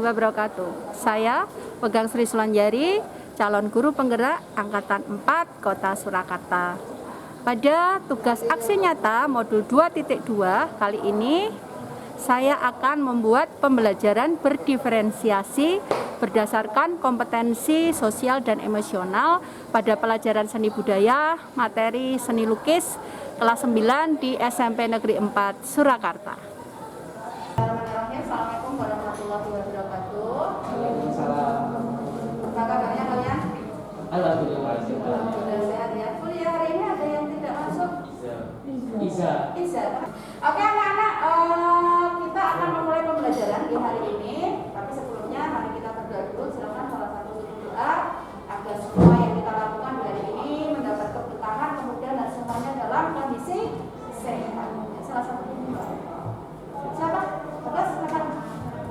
wabarakatuh. Saya Pegang Sri Sulanjari, calon guru penggerak Angkatan 4 Kota Surakarta. Pada tugas aksi nyata modul 2.2 kali ini, saya akan membuat pembelajaran berdiferensiasi berdasarkan kompetensi sosial dan emosional pada pelajaran seni budaya, materi seni lukis, kelas 9 di SMP Negeri 4 Surakarta. Assalamualaikum warahmatullahi wabarakatuh. Waalaikumsalam. Apa kabarnya kalian? Alhamdulillah. Sudah sehat ya? Kuliah hari ini ada yang tidak masuk? Isa. Oke anak-anak, kita akan memulai pembelajaran di hari ini. Tapi sebelumnya mari kita berdoa dulu. Silakan salah satu doa agar semua yang kita lakukan di hari ini mendapat keberkahan, kemudian dan semuanya dalam kondisi sehat. Salah satu doa. Siapa?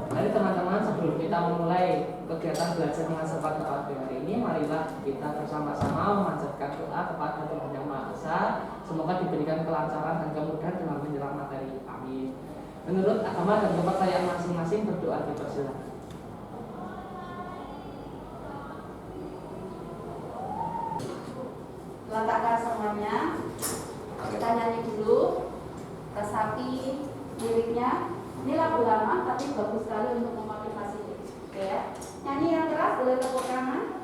Mari teman-teman, sebelum kita memulai kegiatan belajar menghafal kepada hari ini, marilah kita bersama-sama memanjatkan doa kepada Tuhan Yang Maha Esa. Semoga diberikan kelancaran dan kemudahan dalam menjelang materi. Amin. Menurut agama dan kepercayaan masing-masing, berdoa dipersilakan. Letakkan semuanya. Kita nyanyi dulu. Resapi liriknya. Ini lagu lama tapi bagus sekali untuk memotivasi diri. Oke ya. Nyanyi yang keras, boleh tepuk tangan.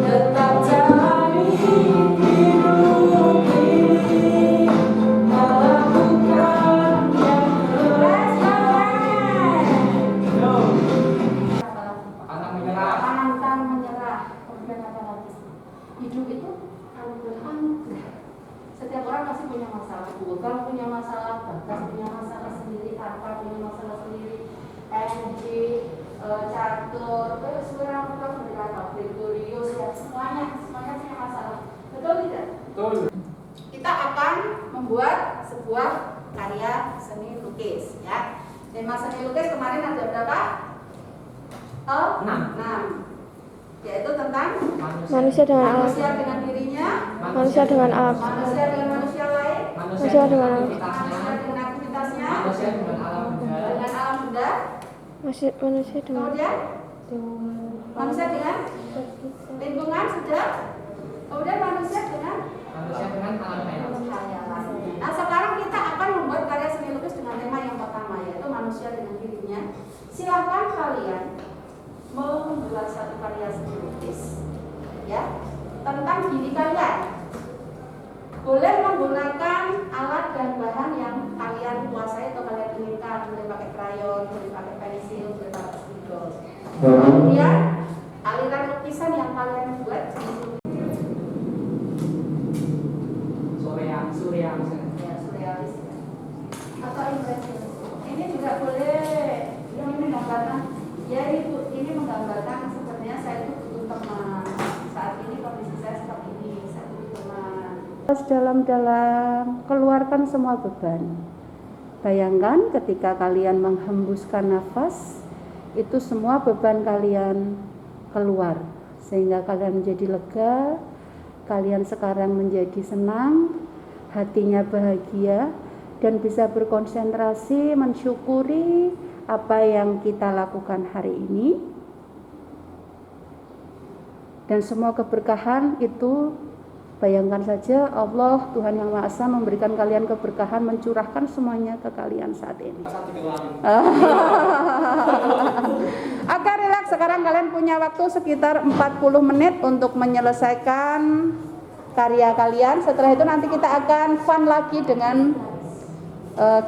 Tetap jalani hidup ini, lakukan yang keras Anak menyerah. pantang menyerah. Kemudian apa lagi? Hidup itu anugerah. Setiap orang pasti punya masalah. Bukan punya masalah, Bagas punya masalah sendiri, Arfa punya masalah sendiri, Angie, Catur, Surang, Gregorius, ya semuanya punya masalah. Betul tidak? Betul. Kita akan membuat sebuah karya seni lukis, ya. Tema seni lukis kemarin ada berapa? 6. Yaitu tentang manusia dengan dirinya, manusia dengan alam, manusia dengan manusia lain, manusia dengan aktivitasnya, manusia dengan alam benda, manusia dengan kemudian manusia dengan lingkungan sudah, kemudian manusia dengan alam khayalan. Nah sekarang kita akan membuat karya seni lukis dengan tema yang pertama, yaitu manusia dengan dirinya. Silakan kalian membuat satu karya seni lukis, ya, tentang diri kalian. Boleh menggunakan alat dan bahan yang kalian kuasai atau kalian inginkan. Boleh pakai krayon, boleh pakai pensil, boleh pakai spidol. Kemudian aliran lukisan yang kalian buat surrealis atau impresionis. Ini juga boleh. Ini menggambarkan, ya ibu, ini menggambarkan sebenarnya saya itu butuh teman. Saat ini kondisi saya seperti ini, saya butuh teman. Dalam-dalam keluarkan semua beban. Bayangkan ketika kalian menghembuskan nafas, itu semua beban kalian keluar, sehingga kalian menjadi lega. Kalian sekarang menjadi senang, hatinya bahagia, dan bisa berkonsentrasi mensyukuri apa yang kita lakukan hari ini. Dan semua keberkahan itu, bayangkan saja Allah Tuhan Yang Maha Esa memberikan kalian keberkahan, mencurahkan semuanya ke kalian saat ini. Oke, relax. Sekarang kalian punya waktu sekitar 40 menit untuk menyelesaikan karya kalian. Setelah itu nanti kita akan fun lagi dengan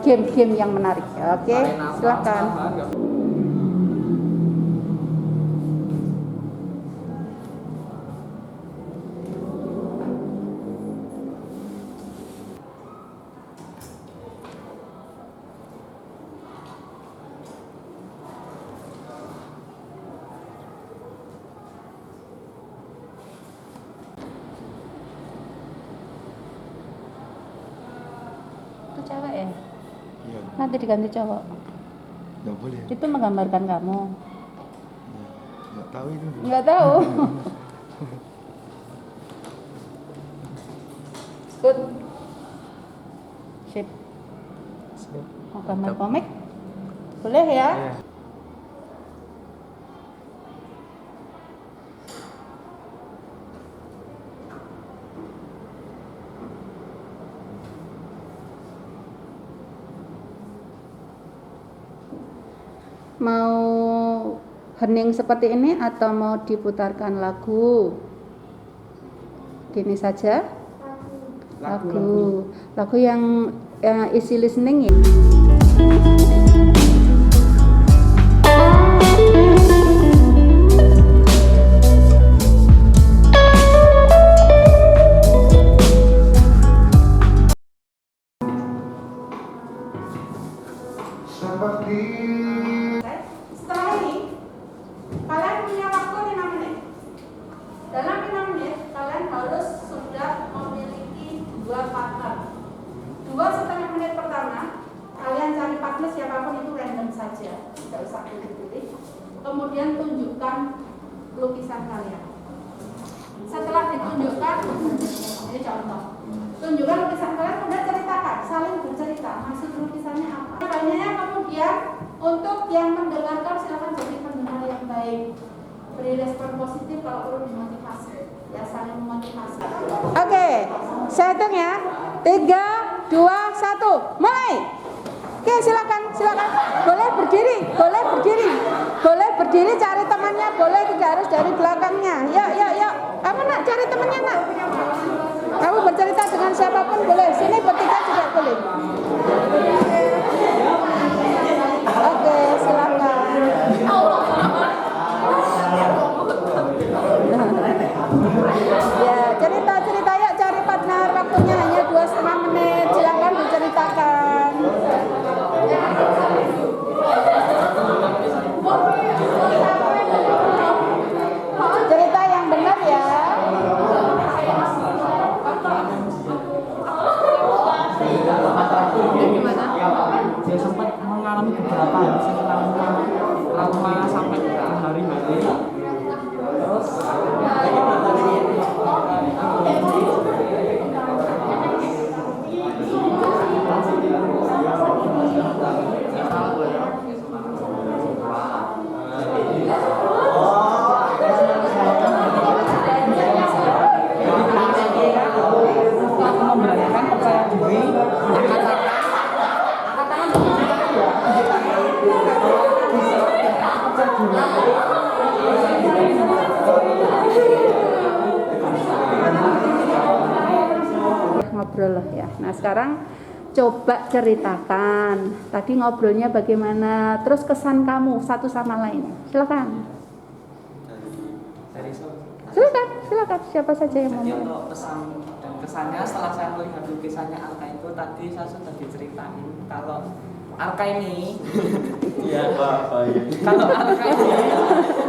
game-game yang menarik. Oke, silakan. Itu cewek ya? Iya. Nanti diganti cowok. Nggak boleh. Itu menggambarkan kamu. Nggak tahu itu. Nggak tahu. Good. Sip. Mau gambar komik? Boleh ya? Iya. Mau hening seperti ini atau mau diputarkan lagu? Gini saja? Lagu yang easy listening ya. Setelah ini kalian punya waktu 5 menit. Dalam 5 menit kalian harus sudah memiliki 2 partner. 2,5 menit pertama kalian cari partner siapapun itu random saja, tidak usah pilih-pilih. Kemudian tunjukkan lukisan kalian. Setelah ditunjukkan, ini contoh, tunjukkan lukisan kalian, kemudian ceritakan, saling bercerita maksud lukisannya apa. Banyaknya kemudian untuk yang mendengarkan silakan jadi pendengar yang baik, beri respon positif kalau perlu dimotivasi, ya saling memotivasi. Oke, saya hitung ya, 3, 2, 1, mulai. Oke, silakan. Boleh berdiri, cari temannya, boleh tidak harus dari belakangnya. Yuk. Kamu nak cari temannya nak. Kamu bercerita dengan siapapun boleh. Sini bertiga juga boleh. Oke, silakan. Ya, cerita yuk, cari partner, waktunya hanya 2,5 menit. Silakan diceritakan. Cerita yang benar ya. Dia sempat mengalami beberapa hari trauma sampai berhari-hari. Terus memberanikan percaya diri ngobrol loh ya. Nah sekarang coba ceritakan tadi ngobrolnya bagaimana, terus kesan kamu satu sama lain. Silakan siapa saja yang Jadi mau. untuk pesan dan kesannya setelah saya melihat lukisannya Arka itu tadi saya sudah diceritain kalau Arka ini kalau Arka ini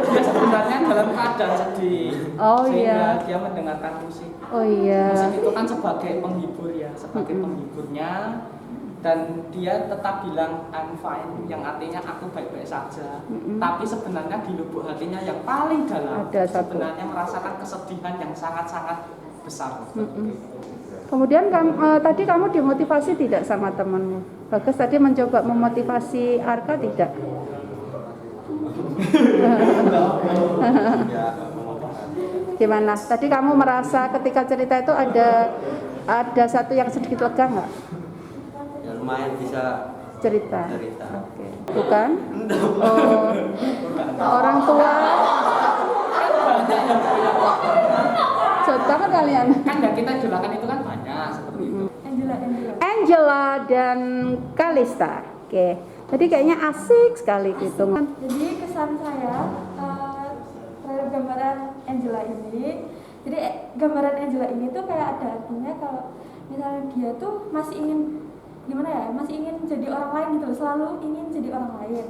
dia sebenarnya dalam keadaan sedih sehingga dia mendengarkan musik. Musik itu kan sebagai penghibur ya, sebagai penghiburnya, dan dia tetap bilang I'm fine, yang artinya aku baik-baik saja. Tapi sebenarnya di lubuk hatinya yang paling dalam sebenarnya merasakan kesedihan yang sangat-sangat besar. Kemudian tadi kamu dimotivasi tidak sama temanmu? Bagus tadi mencoba memotivasi Arka tidak? Gimana? Tadi kamu merasa ketika cerita itu ada satu yang sedikit lega nggak? Ya lumayan bisa cerita. Oke. Bukan? Oh, orang tua. Contoh kan kalian? Kan yang kita idolakan itu kan banyak seperti itu. Angela dan Kalista. Oke. Jadi kayaknya asik sekali gitu. Jadi kesan saya terhadap gambaran Angela ini, jadi gambaran Angela ini tuh kayak ada artinya kalau misalnya dia tuh masih ingin gimana ya, masih ingin jadi orang lain gitu loh, selalu ingin jadi orang lain.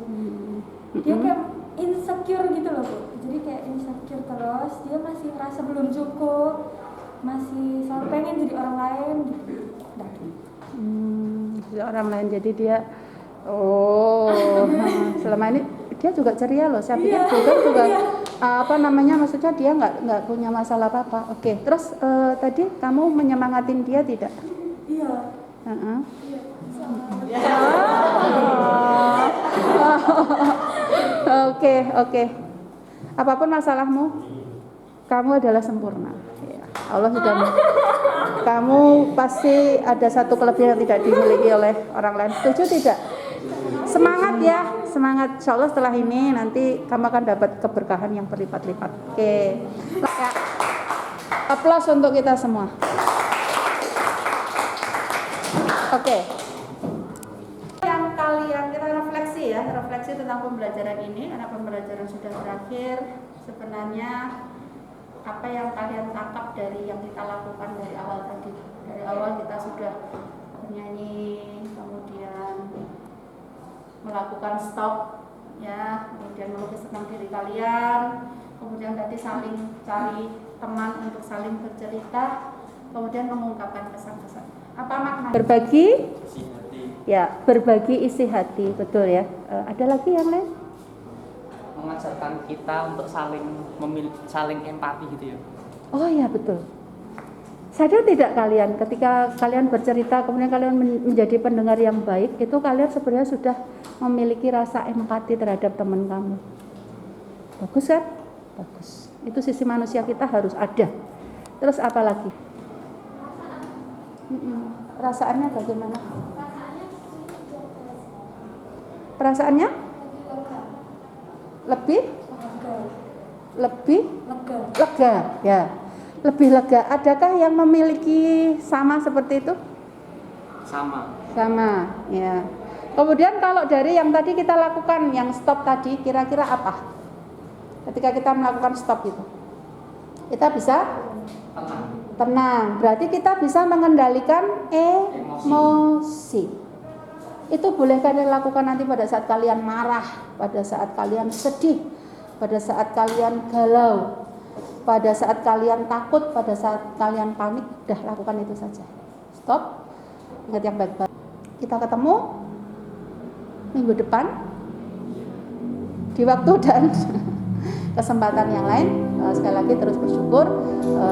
Dia kayak insecure gitu loh Bu. Jadi kayak insecure terus, dia masih merasa belum cukup, masih selalu pengen jadi orang lain gitu. Jadi orang lain, jadi dia selama ini dia juga ceria loh. Saya pikir juga maksudnya dia nggak punya masalah apa-apa. Oke, terus tadi kamu menyemangatin dia tidak? Iya. Iya. Sama. Oke. Apapun masalahmu, kamu adalah sempurna. Ya, Allah sudah. Kamu pasti ada satu kelebihan yang tidak dimiliki oleh orang lain. Setuju tidak? Semangat ya, semangat. Insya Allah setelah ini nanti kamu akan dapat keberkahan yang berlipat-lipat. Oke. Ya. Aplaus untuk kita semua. Oke. Yang kalian kita refleksi ya, refleksi tentang pembelajaran ini karena pembelajaran sudah berakhir. Sebenarnya apa yang kalian tangkap dari yang kita lakukan dari awal tadi? Dari awal kita sudah bernyanyi, kemudian melakukan stop ya, kemudian melukis tentang diri kalian, kemudian tadi saling cari teman untuk saling bercerita, kemudian mengungkapkan pesan-pesan. Apa makna? Berbagi? Isi hati. Ya, berbagi isi hati, betul ya. Ada lagi yang lain? Mengajarkan kita untuk saling empati gitu ya. Oh ya, betul. Sadar tidak kalian ketika kalian bercerita kemudian kalian menjadi pendengar yang baik, itu kalian sebenarnya sudah memiliki rasa empati terhadap teman kamu. Bagus kan? Bagus. Itu sisi manusia kita harus ada. Terus apa lagi? Perasaannya bagaimana? Perasaannya? Lebih lega ya. Lebih lega. Adakah yang memiliki sama seperti itu? Sama ya. Kemudian kalau dari yang tadi kita lakukan yang stop tadi, kira-kira apa? Ketika kita melakukan stop itu, kita bisa tenang. Berarti kita bisa mengendalikan emosi. Itu boleh kalian lakukan nanti pada saat kalian marah, pada saat kalian sedih, pada saat kalian galau, pada saat kalian takut, pada saat kalian panik. Udah lakukan itu saja. Stop. Ingat yang baik-baik. Kita ketemu minggu depan di waktu dan kesempatan yang lain. Sekali lagi terus bersyukur.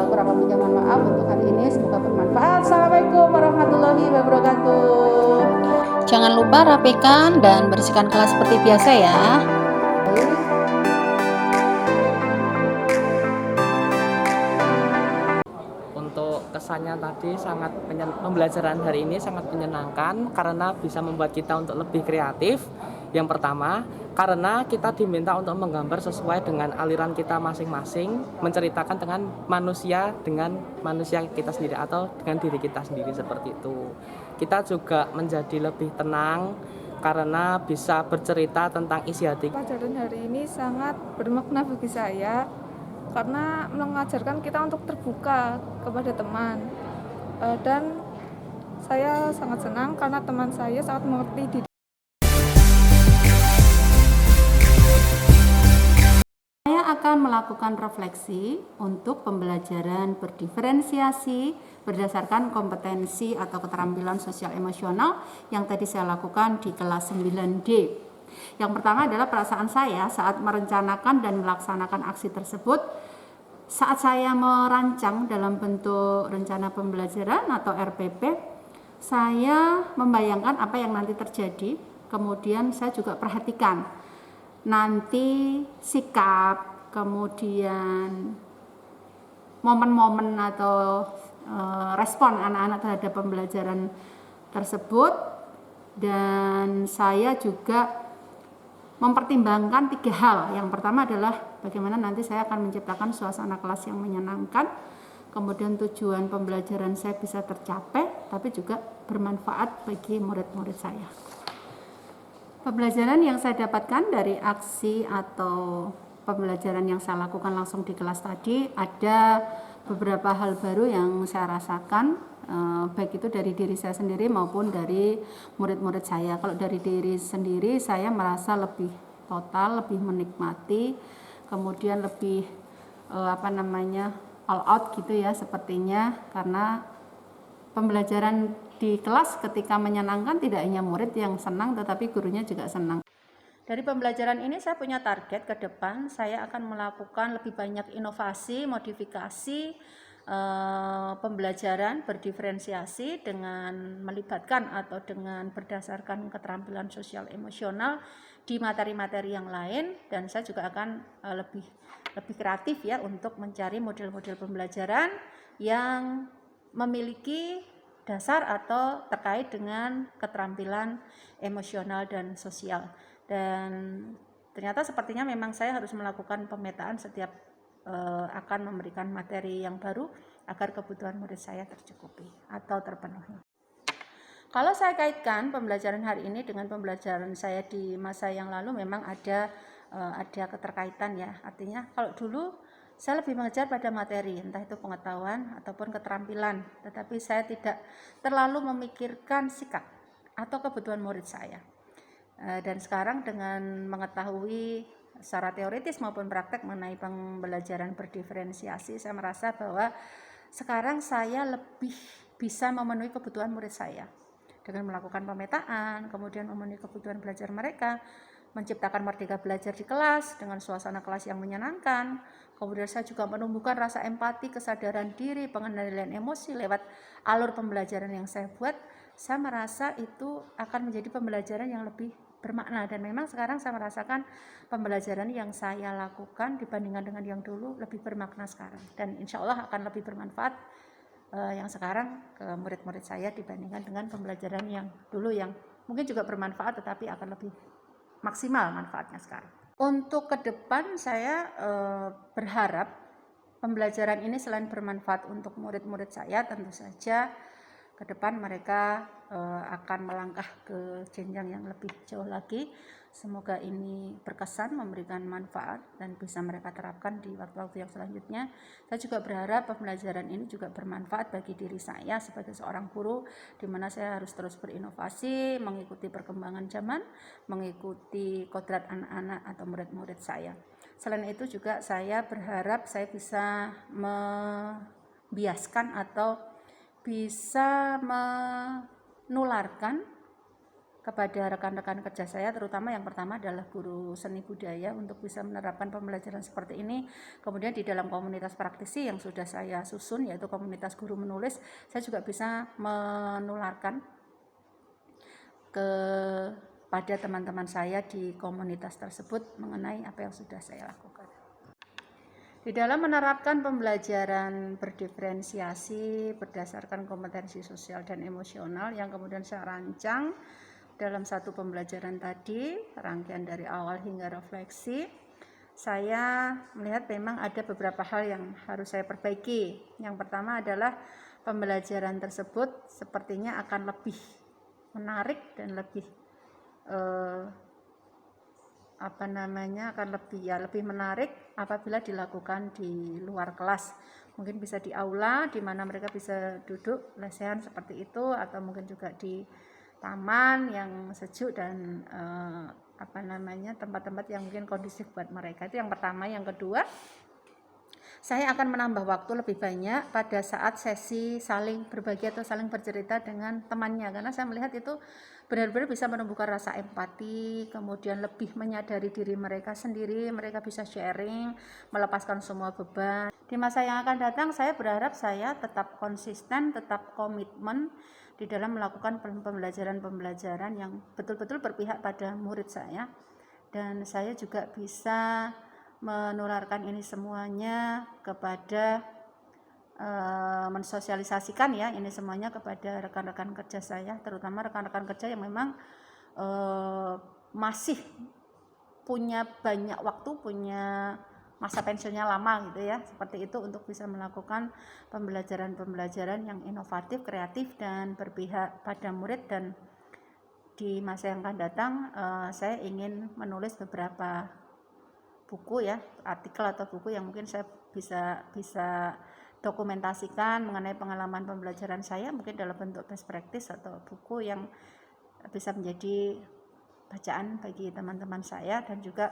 Kurang lebihnya mohon maaf untuk hari ini. Semoga bermanfaat. Assalamualaikum warahmatullahi wabarakatuh. Jangan lupa rapikan dan bersihkan kelas seperti biasa ya. Untuk kesannya tadi pembelajaran hari ini sangat menyenangkan karena bisa membuat kita untuk lebih kreatif. Yang pertama, karena kita diminta untuk menggambar sesuai dengan aliran kita masing-masing, menceritakan dengan manusia kita sendiri atau dengan diri kita sendiri seperti itu. Kita juga menjadi lebih tenang karena bisa bercerita tentang isi hati. Pelajaran hari ini sangat bermakna bagi saya karena mengajarkan kita untuk terbuka kepada teman. Dan saya sangat senang karena teman saya sangat mengerti diri. Akan melakukan refleksi untuk pembelajaran berdiferensiasi berdasarkan kompetensi atau keterampilan sosial emosional yang tadi saya lakukan di kelas 9D. Yang pertama adalah perasaan saya saat merencanakan dan melaksanakan aksi tersebut. Saat saya merancang dalam bentuk rencana pembelajaran atau RPP, saya membayangkan apa yang nanti terjadi. Kemudian saya juga perhatikan nanti sikap, kemudian momen-momen atau respon anak-anak terhadap pembelajaran tersebut, dan saya juga mempertimbangkan 3 hal. Yang pertama adalah bagaimana nanti saya akan menciptakan suasana kelas yang menyenangkan, kemudian tujuan pembelajaran saya bisa tercapai, tapi juga bermanfaat bagi murid-murid saya. Pembelajaran yang saya dapatkan dari aksi atau pembelajaran yang saya lakukan langsung di kelas tadi, ada beberapa hal baru yang saya rasakan, baik itu dari diri saya sendiri maupun dari murid-murid saya. Kalau dari diri sendiri, saya merasa lebih total, lebih menikmati, kemudian lebih all out gitu ya sepertinya, karena pembelajaran di kelas ketika menyenangkan tidak hanya murid yang senang tetapi gurunya juga senang. Dari pembelajaran ini saya punya target ke depan, saya akan melakukan lebih banyak inovasi, modifikasi pembelajaran berdiferensiasi dengan melibatkan atau dengan berdasarkan keterampilan sosial emosional di materi-materi yang lain, dan saya juga akan lebih kreatif ya untuk mencari model-model pembelajaran yang memiliki dasar atau terkait dengan keterampilan emosional dan sosial. Dan ternyata sepertinya memang saya harus melakukan pemetaan setiap akan memberikan materi yang baru agar kebutuhan murid saya tercukupi atau terpenuhi. Kalau saya kaitkan pembelajaran hari ini dengan pembelajaran saya di masa yang lalu, memang ada keterkaitan ya. Artinya kalau dulu saya lebih mengejar pada materi, entah itu pengetahuan ataupun keterampilan, tetapi saya tidak terlalu memikirkan sikap atau kebutuhan murid saya. Dan sekarang dengan mengetahui secara teoritis maupun praktek mengenai pembelajaran berdiferensiasi, saya merasa bahwa sekarang saya lebih bisa memenuhi kebutuhan murid saya dengan melakukan pemetaan, kemudian memenuhi kebutuhan belajar mereka, menciptakan merdeka belajar di kelas dengan suasana kelas yang menyenangkan. Kemudian saya juga menumbuhkan rasa empati, kesadaran diri, pengendalian emosi lewat alur pembelajaran yang saya buat. Saya merasa itu akan menjadi pembelajaran yang lebih bermakna, dan memang sekarang saya merasakan pembelajaran yang saya lakukan dibandingkan dengan yang dulu lebih bermakna sekarang, dan insya Allah akan lebih bermanfaat yang sekarang ke murid-murid saya dibandingkan dengan pembelajaran yang dulu yang mungkin juga bermanfaat tetapi akan lebih maksimal manfaatnya sekarang. Untuk ke depan saya berharap pembelajaran ini selain bermanfaat untuk murid-murid saya, tentu saja ke depan mereka akan melangkah ke jenjang yang lebih jauh lagi. Semoga ini berkesan, memberikan manfaat dan bisa mereka terapkan di waktu-waktu yang selanjutnya. Saya juga berharap pembelajaran ini juga bermanfaat bagi diri saya sebagai seorang guru, di mana saya harus terus berinovasi, mengikuti perkembangan zaman, mengikuti kodrat anak-anak atau murid-murid saya. Selain itu juga saya berharap saya bisa membiaskan atau bisa menularkan kepada rekan-rekan kerja saya, terutama yang pertama adalah guru seni budaya, untuk bisa menerapkan pembelajaran seperti ini. Kemudian di dalam komunitas praktisi yang sudah saya susun, yaitu komunitas guru menulis, saya juga bisa menularkan kepada teman-teman saya di komunitas tersebut mengenai apa yang sudah saya lakukan. Di dalam menerapkan pembelajaran berdiferensiasi berdasarkan kompetensi sosial dan emosional yang kemudian saya rancang dalam satu pembelajaran tadi, rangkaian dari awal hingga refleksi, saya melihat memang ada beberapa hal yang harus saya perbaiki. Yang pertama adalah pembelajaran tersebut sepertinya akan lebih menarik dan lebih lebih menarik apabila dilakukan di luar kelas. Mungkin bisa di aula di mana mereka bisa duduk lesehan seperti itu, atau mungkin juga di taman yang sejuk dan tempat-tempat yang mungkin kondusif buat mereka. Itu yang pertama. Yang kedua, saya akan menambah waktu lebih banyak pada saat sesi saling berbagi atau saling bercerita dengan temannya, karena saya melihat itu benar-benar bisa menumbuhkan rasa empati, kemudian lebih menyadari diri mereka sendiri, mereka bisa sharing, melepaskan semua beban. Di masa yang akan datang, saya berharap saya tetap konsisten, tetap komitmen di dalam melakukan pembelajaran-pembelajaran yang betul-betul berpihak pada murid saya, dan saya juga bisa menularkan ini semuanya kepada mensosialisasikan ya ini semuanya kepada rekan-rekan kerja saya, terutama rekan-rekan kerja yang memang masih punya banyak waktu, punya masa pensiunnya lama gitu ya, seperti itu, untuk bisa melakukan pembelajaran-pembelajaran yang inovatif, kreatif, dan berpihak pada murid. Dan di masa yang akan datang saya ingin menulis beberapa buku ya, artikel atau buku yang mungkin saya bisa dokumentasikan mengenai pengalaman pembelajaran saya, mungkin dalam bentuk best practice atau buku yang bisa menjadi bacaan bagi teman-teman saya, dan juga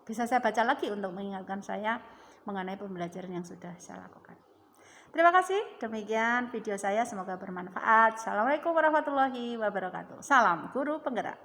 bisa saya baca lagi untuk mengingatkan saya mengenai pembelajaran yang sudah saya lakukan. Terima kasih, demikian video saya, semoga bermanfaat. Assalamualaikum warahmatullahi wabarakatuh. Salam guru penggerak.